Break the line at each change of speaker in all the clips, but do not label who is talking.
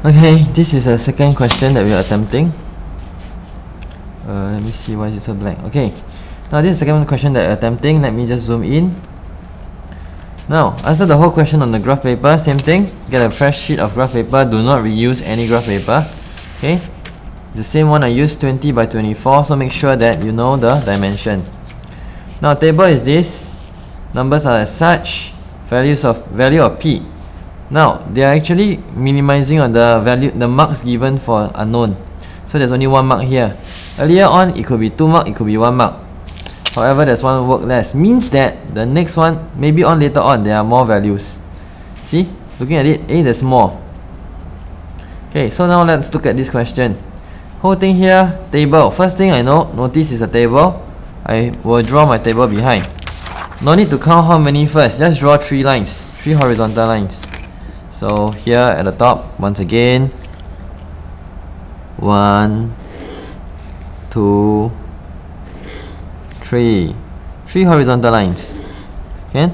Okay, this is a second question that we are attempting. Let me see why is it so blank. Okay, now this is the second question that we're attempting. Let me just zoom in. Now, answer the whole question on the graph paper. Same thing. Get a fresh sheet of graph paper. Do not reuse any graph paper. Okay, the same one I used, 20 by 24. So make sure that you know the dimension. Now, table is this. Numbers are as such. Value of p. Now, they are actually minimizing on the value, the marks given for unknown. So there's only one mark here. Earlier on, it could be 2 mark, it could be 1 mark. However, there's one work less. Means that the next one, maybe on later on, there are more values. See? Looking at it, there's more. Okay, so now let's look at this question. Whole thing here, table. First thing I notice is a table. I will draw my table behind. No need to count how many first. Just draw 3 lines, 3 horizontal lines. So here at the top, once again, 1, 2, 3 horizontal lines. Okay.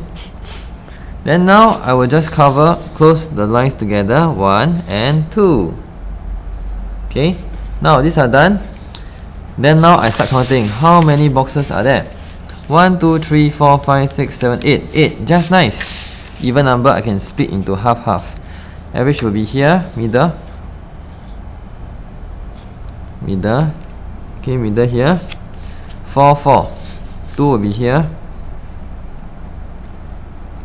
Then now I will just close the lines together, 1 and 2. Okay. Now these are done. Then now I start counting. How many boxes are there? 1, 2, 3, 4, 5, 6, 7, 8. 8. Just nice. Even number I can split into half. Average will be here, middle. Okay, middle here. 4, 4. 2 will be here.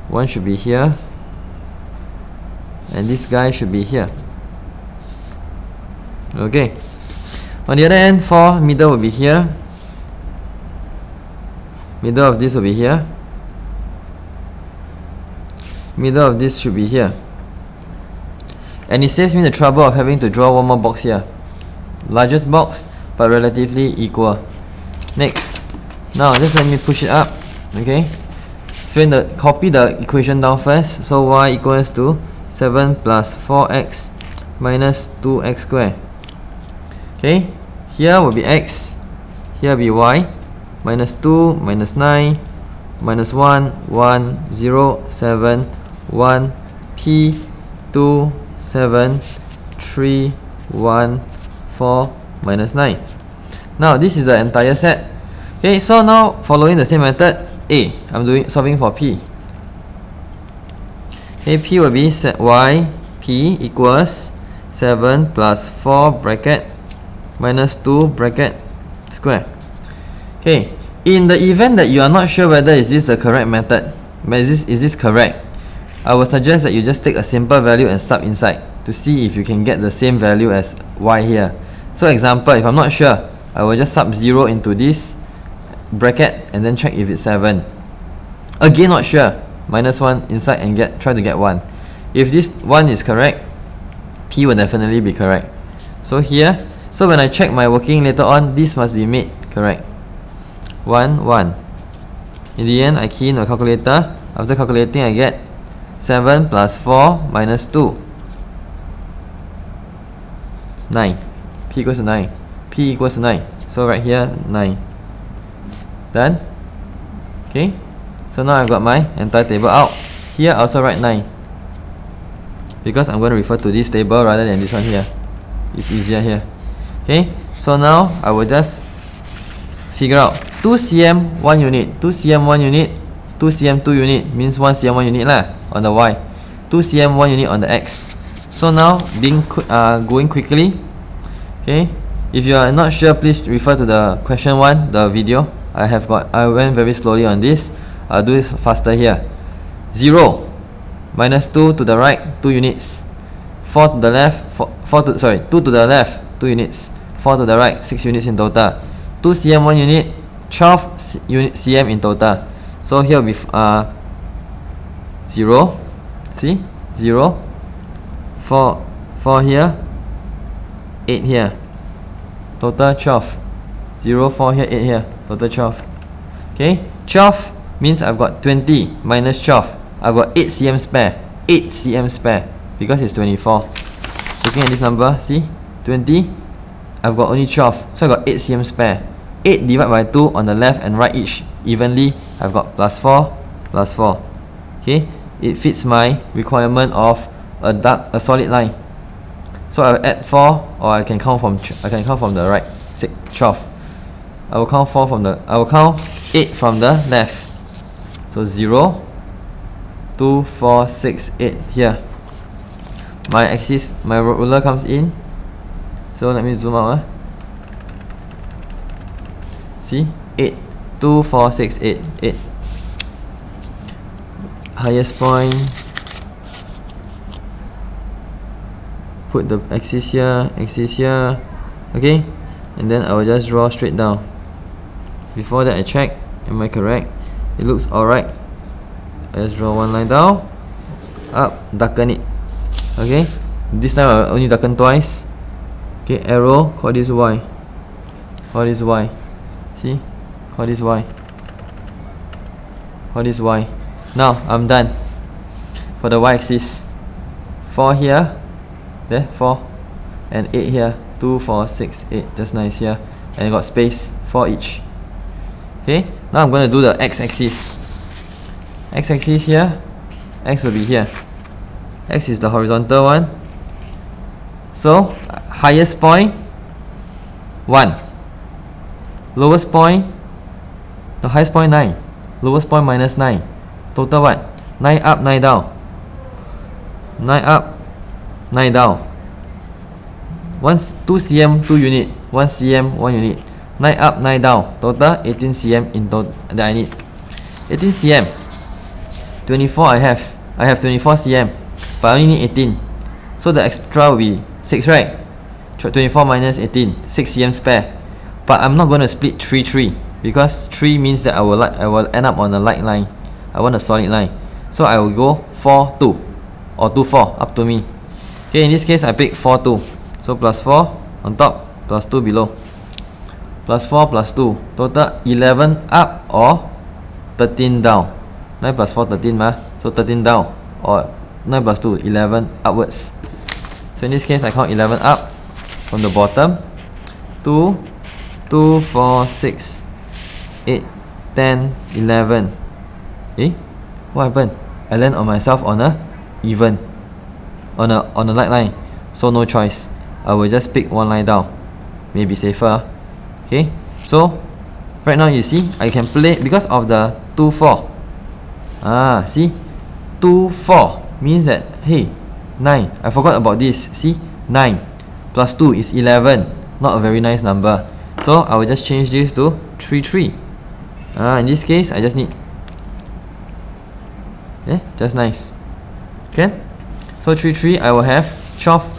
1 should be here. And this guy should be here. Okay. On the other end, 4, middle will be here. Middle of this will be here. Middle of this should be here. And it saves me the trouble of having to draw one more box here. Largest box, but relatively equal. Next. Now, just let me push it up. Okay. Copy the equation down first. So y equals to 7 plus 4x minus 2x squared. Okay. Here will be x. Here will be y. Minus 2, minus 9, minus 1, 1, 0, 7, 1, p, 2, 7, 3, 1, 4, minus 9. Now this is the entire set. Okay, so now following the same method, I'm solving for p. Okay, p will be y, p equals 7 plus 4 bracket minus 2 bracket square. Okay, in the event that you are not sure whether is this the correct method, is this correct, I would suggest that you just take a simple value and sub inside to see if you can get the same value as y here. So example, if I'm not sure, I will just sub 0 into this bracket and then check if it's 7. Again not sure, minus 1 inside and try to get 1. If this 1 is correct, p will definitely be correct. So here, so when I check my working later on, this must be made correct. 1, 1. In the end, I key in my calculator. After calculating, I get 7 plus 4 minus 2. 9. P equals to 9. P equals to 9. So right here, 9. Done? Okay. So now I've got my entire table out. Here, I also write 9. Because I'm going to refer to this table rather than this one here. It's easier here. Okay. So now, I will just figure out 2 cm 1 unit, 2 cm 1 unit, 2 cm 2 unit means 1 cm 1 unit lah on the y, 2 cm 1 unit on the x. So now going quickly. Okay, if you are not sure, please refer to the question 1, the video. I went very slowly on this. I'll do it faster here. 0 minus 2 to the right, 2 units. 4 to the left, 2 to the left, 2 units. 4 to the right, 6 units in total. 2 cm 1 unit, 12 cm in total. So here will be 0. See? 0. 4 here. 8 here. Total 12. 0, 4 here, 8 here. Total 12. Okay? 12 means I've got 20 minus 12. I've got 8 cm spare. 8 cm spare. Because it's 24. Looking at this number, see? 20. I've got only 12. So I've got 8 cm spare. 8 divided by 2 on the left and right each evenly. I've got plus 4, plus 4. Okay? It fits my requirement of a solid line. So I'll add 4, or I can count from the right. 12. I will count 8 from the left. So 0, 2, 4, 6, 8 here. My axis, my ruler comes in. So let me zoom out. See? 8, 2, 4, 6, 8, 8. Highest point. Put the axis here, okay? And then I will just draw straight down. Before that I check, am I correct? It looks alright. I just draw one line down, up, darken it. Okay? This time I will only darken twice. Okay, arrow, call this Y. Call this Y. See? Call this Y. Call this Y. Now I'm done. For the Y axis, 4 here. There, 4 and 8 here. 2, 4, 6, 8. Just nice here. And I got space, 4 each. Okay, now I'm going to do the X axis. X axis here. X will be here. X is the horizontal one. So, highest point 1. Lowest point, the highest point 9. Lowest point minus 9. Total what? 9 up, 9 down. 9 up, 9 down. 2 cm, 2 unit. 1 cm, 1 unit. 9 up, 9 down. Total 18 cm in total that I need. 18 cm. 24 I have 24 cm, but I only need 18. So the extra will be 6, right? 24 minus 18, 6 cm spare. But I'm not going to split 3, 3 because 3 means that I will end up on a light line. I want a solid line. So I will go 4, 2 or 2, 4, up to me. Okay, in this case I pick 4, 2. So plus 4 on top, plus 2 below. Plus 4 plus 2. Total 11 up or 13 down. 9 plus 4, 13 ma. So 13 down or 9 plus 2, 11 upwards. So in this case I count 11 up from the bottom. 2, 2, 4, 6, 8, 10, 11. Eh? What happened? I land on myself on a even. On a light line. So no choice. I will just pick one line down. Maybe safer. Okay. So right now you see I can play because of the 2, 4. See? 2, 4 means that hey, 9. I forgot about this. See? 9 plus 2 is 11. Not a very nice number. So I will just change this to 3, 3. In this case I just need just nice. Okay? So 3, 3 I will have 12.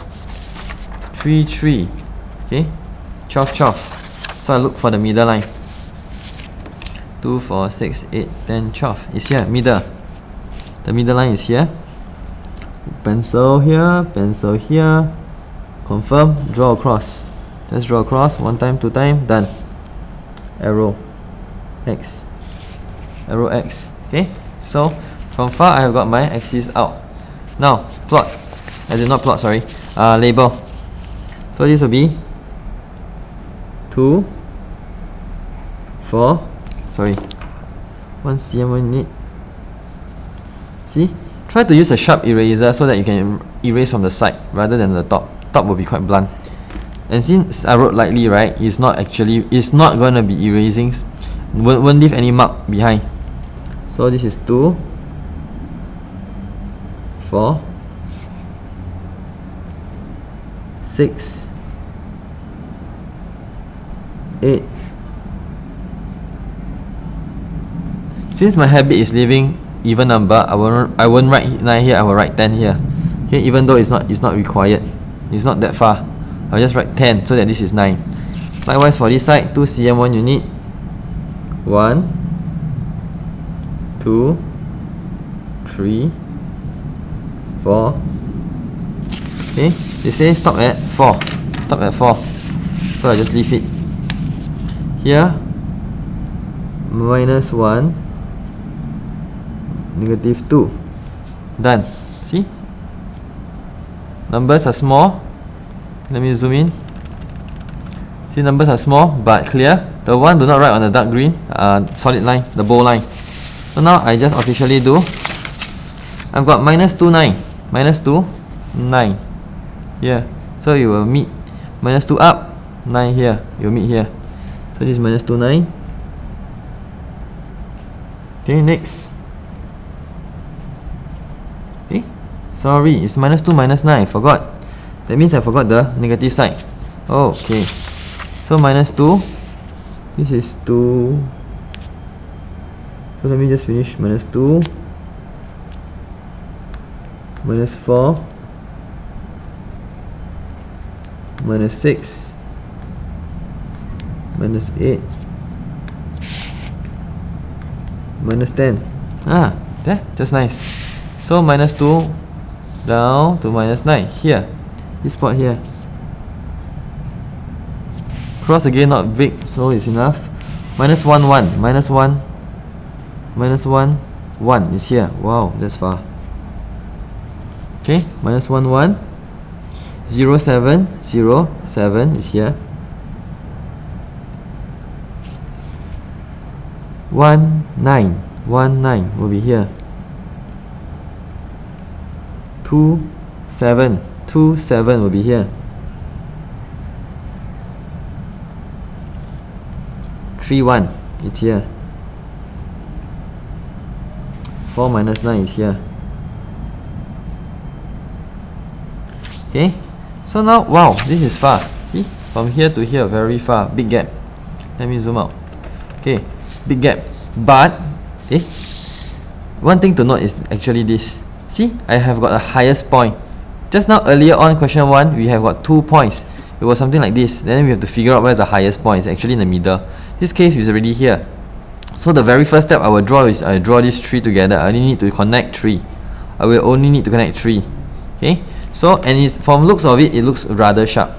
3, 3. Okay? 12, 12. So I look for the middle line. 2, 4, 6, 8, 10, 12. It's here, middle. The middle line is here. Pencil here, pencil here. Confirm, draw across. Just draw across, 1 time, 2 time, done. Arrow X. Arrow X. Okay? So from far I have got my axis out. Now plot. I did not plot, sorry. Label. So this will be 2, 4, sorry, 1 cm, 1 unit. See? Try to use a sharp eraser so that you can erase from the side rather than the top. Top will be quite blunt. And since I wrote lightly, right, it's not going to be erasing, won't leave any mark behind. So this is 2, 4, 6, 8. Since my habit is leaving even number, I won't write 9 here, I will write 10 here. Okay, even though it's not required. It's not that far. I'll just write 10 so that this is 9. Likewise for this side, 2 cm 1 unit. 1, 2, 3, 4. Okay, they say stop at 4. Stop at 4. So I just leave it. Here, minus 1, negative 2. Done. See? Numbers are small. Let me zoom in. See, numbers are small but clear. The one do not write on the dark green, solid line, the bold line. So now I just officially do. I've got minus 2, 9. Minus 2, 9. Here. So you will meet minus 2 up, 9 here. You'll meet here. So this is minus 2, 9. Okay, next. Okay, sorry, it's minus 2, minus 9. Forgot. That means I forgot the negative side. Okay. So minus 2. This is 2. So let me just finish. Minus 2. Minus 4. Minus 6. Minus 8. Minus 10. Ah, there, just nice. So minus 2 down to minus 9. Here. This spot here. Cross again, not big, so it's enough. Minus 1, 1. Minus 1. Minus 1. 1 is here. Wow, that's far. Okay, minus 1, 1. 0, 7. 0, 7 is here. 1, 9. 1, 9 will be here. 2, 7. 2, 7 will be here. 3, 1, it's here. 4 minus 9 is here. Okay, so now, wow, this is far. See, from here to here, very far, big gap. Let me zoom out. Okay, big gap. But, one thing to note is actually this. See, I have got a highest point. Just now, earlier on, question 1, we have got 2 points. It was something like this. Then we have to figure out where's the highest point. It's actually in the middle. This case is already here. So the very first step I will draw is I draw these 3 together. I only need to connect 3. I will only need to connect 3. Okay. So, and it's, from looks of it, it looks rather sharp.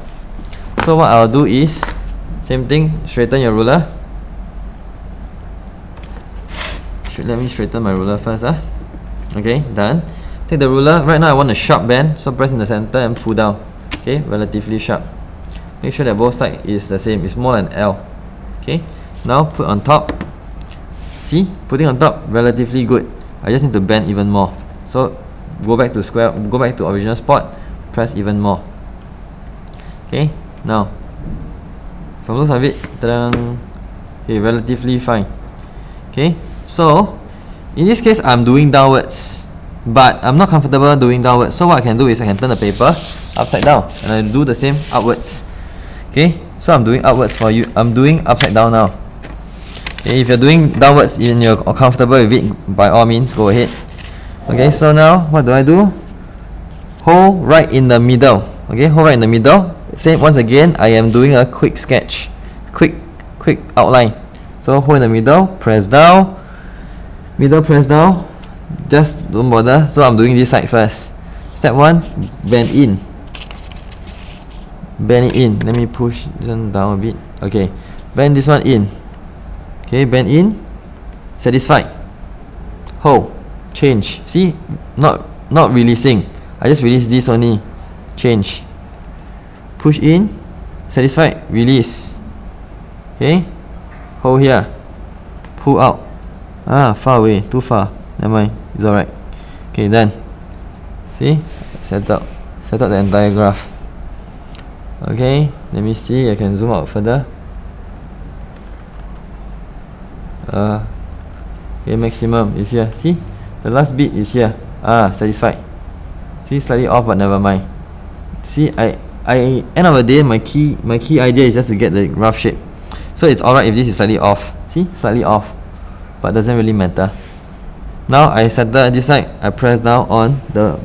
So what I'll do is, same thing, straighten your ruler. Let me straighten my ruler first. Okay, done. Take the ruler. Right now I want a sharp bend, so press in the center and pull down. Okay, relatively sharp. Make sure that both sides is the same. It's more than L. Okay, now put on top. See, putting on top, relatively good. I just need to bend even more. So go back to square, go back to original spot, press even more. Okay, now from looks of it, okay, relatively fine. Okay, so in this case I'm doing downwards, but I'm not comfortable doing downwards. So what I can do is I can turn the paper upside down and I do the same upwards. Okay, so I'm doing upwards for you. I'm doing upside down now. Okay, if you're doing downwards and you're comfortable with it, by all means go ahead. Okay, so now what do? Hold right in the middle. Okay, hold right in the middle. Same once again, I am doing a quick sketch, quick outline. So hold in the middle, press down, middle, press down. Just don't bother. So I'm doing this side first. Step 1, bend in. Bend it in. Let me push this one down a bit. Okay, bend this one in. Okay, bend in. Satisfied. Hold. Change. See, not releasing. I just release this only. Change. Push in. Satisfied. Release. Okay. Hold here. Pull out. Far away. Too far. Never mind. It's alright. Okay, done. See? Set up the entire graph. Okay. Let me see. I can zoom out further. Okay, maximum is here. See? The last bit is here. Satisfied. See, slightly off, but never mind. See, I end of the day, my key idea is just to get the rough shape. So it's alright if this is slightly off. See, slightly off, but doesn't really matter. Now I center this side. I press down on the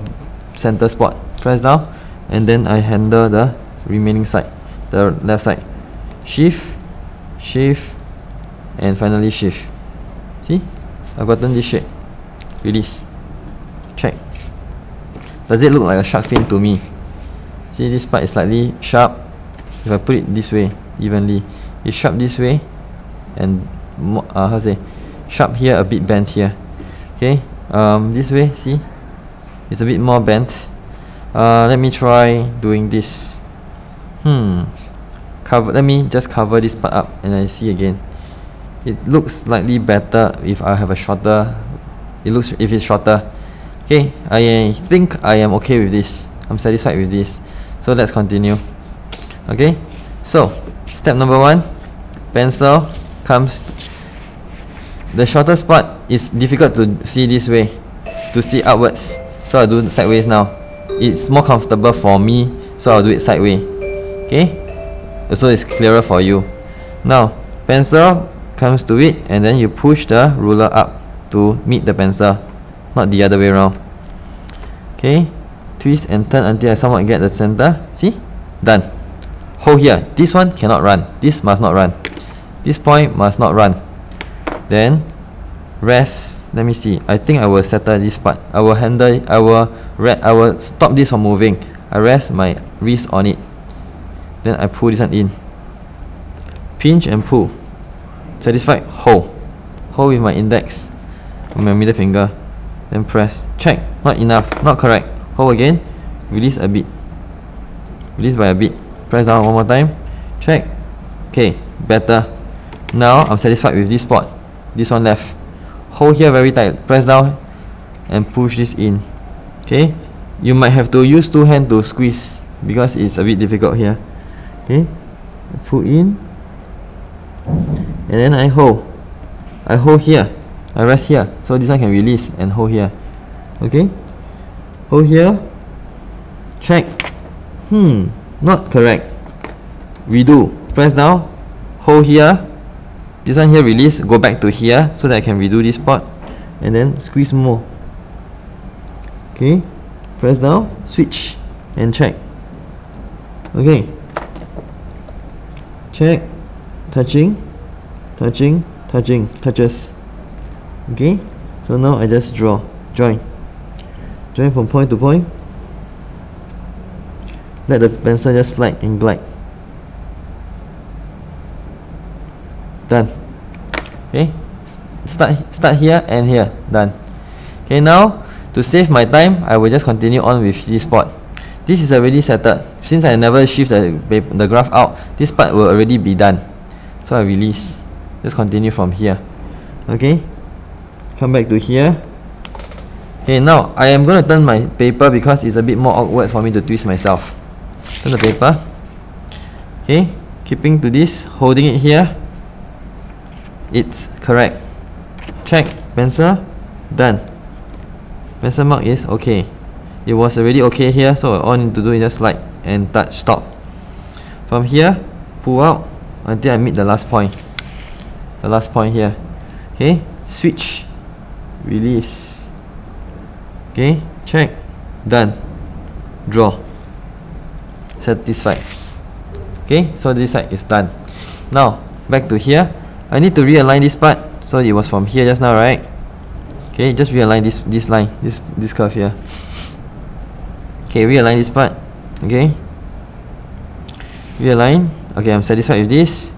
center spot. Press down, and then I handle the remaining side, the left side. Shift, and finally shift. See, I've gotten this shape. Release. Check. Does it look like a shark fin to me? See, this part is slightly sharp. If I put it this way, evenly, it's sharp this way, and sharp here, a bit bent here. Okay, this way, see, it's a bit more bent. Let me try doing this. Let me just cover this part up, and I see again. It looks slightly better if I have a shorter. If it's shorter. Okay, I think I am okay with this. I'm satisfied with this. So let's continue. Okay, so step number 1, pencil comes the shortest part is difficult to see this way, to see upwards, so I'll do sideways now. It's more comfortable for me, so I'll do it sideways. Okay, so it's clearer for you. Now pencil comes to it, and then you push the ruler up to meet the pencil, not the other way around. Okay, twist and turn until I somewhat get the center. See? Done. Hold here. This one cannot run. This must not run. This point must not run. Then rest. Let me see. I think I will settle this part. I will handle it. I will stop this from moving. I rest my wrist on it. Then I pull this one in. Pinch and pull. Satisfied? Hold. Hold with my index, my middle finger. Then press. Check. Not enough. Not correct. Hold again. Release a bit. Release by a bit. Press down one more time. Check. Okay. Better. Now I'm satisfied with this spot. This one left. Hold here very tight. Press down and push this in. Okay. You might have to use 2 hands to squeeze because it's a bit difficult here. Okay. Pull in. And then I hold. I hold here. I rest here. So this one can release and hold here. Okay. Hold here. Check. Not correct. Redo. Press down. Hold here. This one here release. Go back to here so that I can redo this spot. And then squeeze more. Okay. Press down. Switch. And check. Okay. Check. Touching. Touching. Touching. Touches. Okay. So now I just draw. Join. Join from point to point. Let the pencil just slide and glide. Done. Okay. Start here and here. Done. Okay, now to save my time, I will just continue on with this spot. This is already settled. Since I never shift the graph out, this part will already be done. So I release. Just continue from here. Okay. Come back to here. Okay, now I am going to turn my paper because it's a bit more awkward for me to twist myself. Turn the paper. Okay, keeping to this, holding it here. It's correct. Check. Pencil. Done. Pencil mark is okay. It was already okay here, so all I need to do is just slide and touch. Stop. From here, pull out until I meet the last point. The last point here. Okay, switch. Release. Okay, check. Done. Draw. Satisfied. Okay, so this side is done. Now back to here. I need to realign this part. So it was from here just now, right? Okay, just realign this line, this curve here. Okay, realign this part. Okay, realign. Okay, I'm satisfied with this.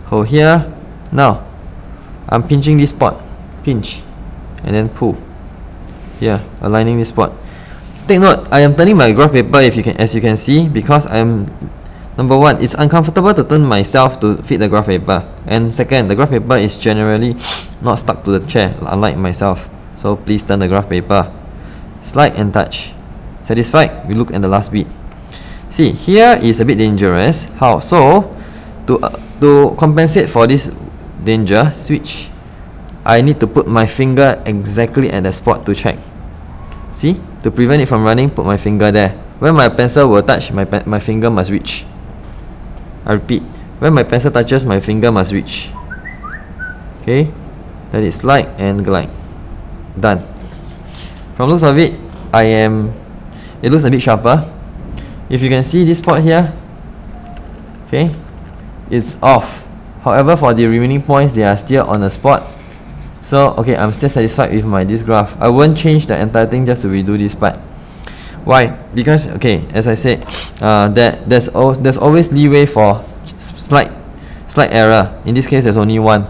Hold here. Now I'm pinching this spot. Pinch and then pull. Here, aligning this spot. Take note, I am turning my graph paper as you can see, because number 1, it's uncomfortable to turn myself to fit the graph paper, and second, the graph paper is generally not stuck to the chair unlike myself. So please turn the graph paper. Slide and touch. Satisfied? We look at the last bit. See, here is a bit dangerous. How? So to compensate for this danger, switch. I need to put my finger exactly at the spot to check. See? To prevent it from running, put my finger there. When my pencil will touch, my finger must reach. I repeat, when my pencil touches, my finger must reach. Okay? Let it slide and glide. Done. From looks of it, it looks a bit sharper. If you can see this spot here, okay, it's off. However, for the remaining points, they are still on the spot. So, okay, I'm still satisfied with this graph. I won't change the entire thing just to redo this part. Why? Because, okay, as I said, there's always leeway for slight error. In this case, there's only one,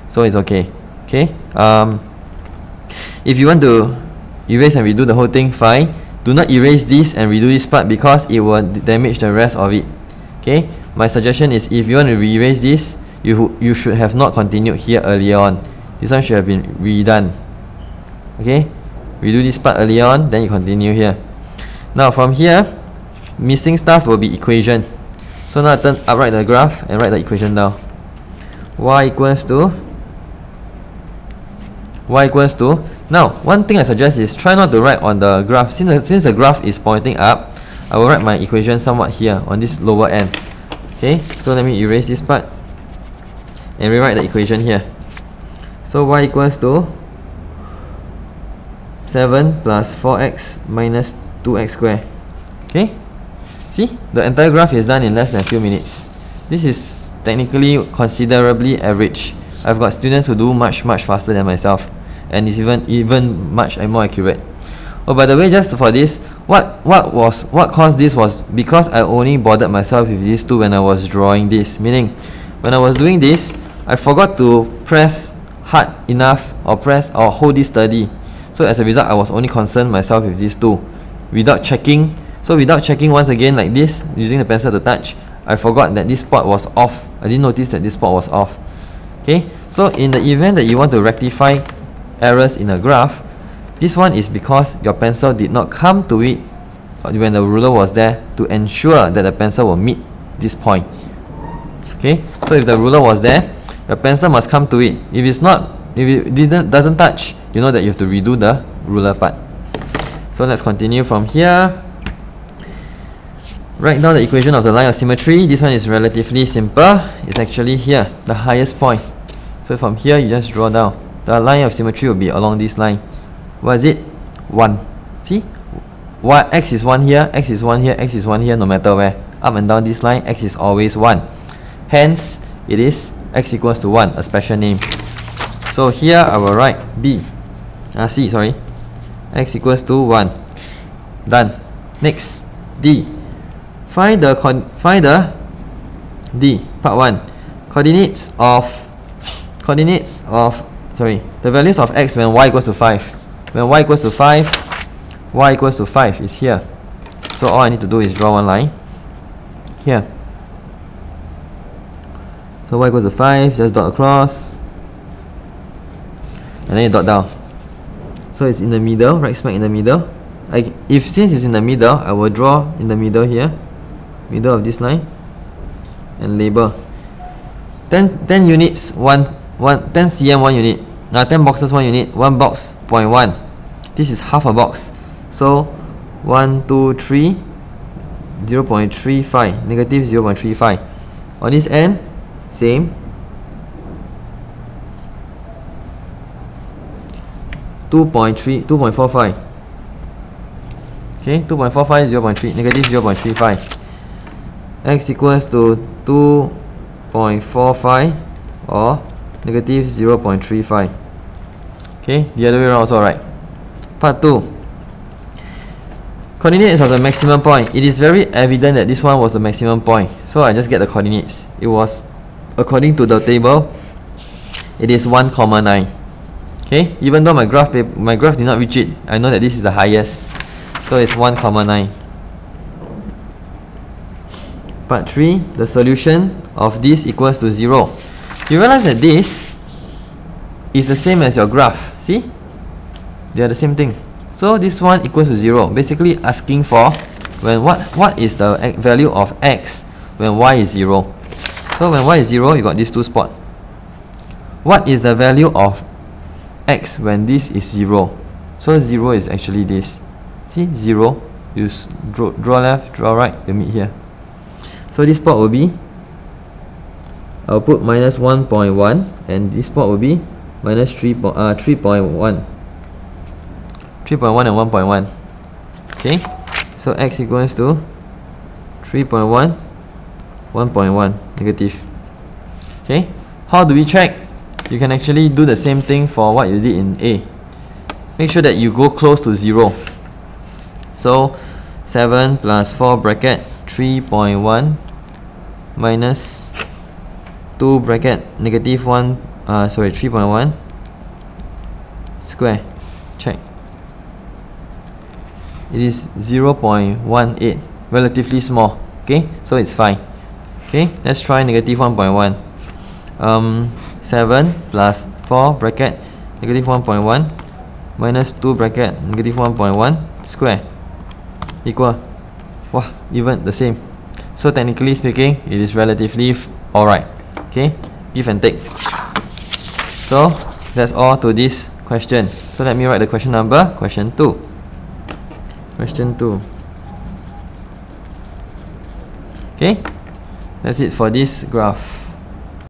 so it's okay. Okay. If you want to erase and redo the whole thing, fine. Do not erase this and redo this part because it will damage the rest of it. Okay. My suggestion is, if you want to erase this, you should have not continued here earlier on. This one should have been redone. Okay. Redo this part early on, then you continue here. Now from here, missing stuff will be equation. So now I upright the graph and write the equation down. Y equals to now one thing I suggest is try not to write on the graph. Since the graph is pointing up, I will write my equation somewhat here on this lower end. Okay, so let me erase this part and rewrite the equation here. So y equals to 7 plus 4x minus 2x squared. Okay, see, the entire graph is done in less than a few minutes. This is technically considerably average. I've got students who do much faster than myself, and it's even much more accurate. Oh, by the way, just for this, what caused this was because I only bothered myself with these two when I was drawing this. Meaning, when I was doing this, I forgot to press hard enough or hold this steady. So as a result, I was only concerned myself with these two, without checking. So without checking once again like this, using the pencil to touch, I forgot that this spot was off. I didn't notice that this spot was off. Okay, so in the event that you want to rectify errors in a graph, this one is because your pencil did not come to it when the ruler was there to ensure that the pencil will meet this point. Okay, so if the ruler was there, your pencil must come to it. If it doesn't touch, you know that you have to redo the ruler part. So let's continue from here. Write down the equation of the line of symmetry. This one is relatively simple. It's actually here, the highest point. So from here, you just draw down. The line of symmetry will be along this line. What is it? 1. See? X is 1 here, X is 1 here, X is 1 here, no matter where. Up and down this line, X is always 1. Hence, it is X equals to 1, a special name. So here, I will write C, sorry. X equals to 1. Done. Next, D. Find the D, part 1. Coordinates of the values of x when y equals to 5. When y equals to 5, y equals to 5 is here. So all I need to do is draw one line here. So y equals to 5, just dot across, and then you dot down. So it's in the middle, right smack in the middle. Since it's in the middle, I will draw in the middle here, middle of this line, and label 10 units 10 cm 1 unit. Now 10 boxes 1 unit, 1 box 0.1. This is half a box. So 1, 2, 3, 0.35, negative 0.35. On this end, same. 2.45. Okay, 2.45, 0.3, negative 0.35. X equals to 2.45 or negative 0.35. Okay, the other way around also, right? Part 2. Coordinates of the maximum point. It is very evident that this one was the maximum point. So I just get the coordinates. It was, according to the table, it is 1, 9. Okay, even though my graph did not reach it, I know that this is the highest. So it's 1, 9. Part 3, the solution of this equals to 0. You realize that this is the same as your graph. See? They are the same thing. So this one equals to 0. Basically asking for when what is the value of x when y is 0. So when y is 0, you got these two spots. What is the value of x when this is 0? So 0 is actually this. See, 0, you draw left, draw right, you meet here. So this spot will be, I'll put minus 1.1, and this spot will be minus 3.1. 3.1 and 1.1. Okay, so x equals to 3.1, 1.1, negative. Okay, how do we check? You can actually do the same thing for what you did in A. Make sure that you go close to 0. So 7 plus 4 bracket 3.1 minus 2 bracket negative 3.1 square. Check. It is 0.18, relatively small. Okay, so it's fine. Okay, let's try negative 1.1. 7 plus 4 bracket negative 1.1 minus 2 bracket negative 1.1 square equal Wow, even the same. So technically speaking, it is relatively alright. Okay, give and take. So that's all to this question. So let me write the question number, question 2. Question 2. Okay, that's it for this graph.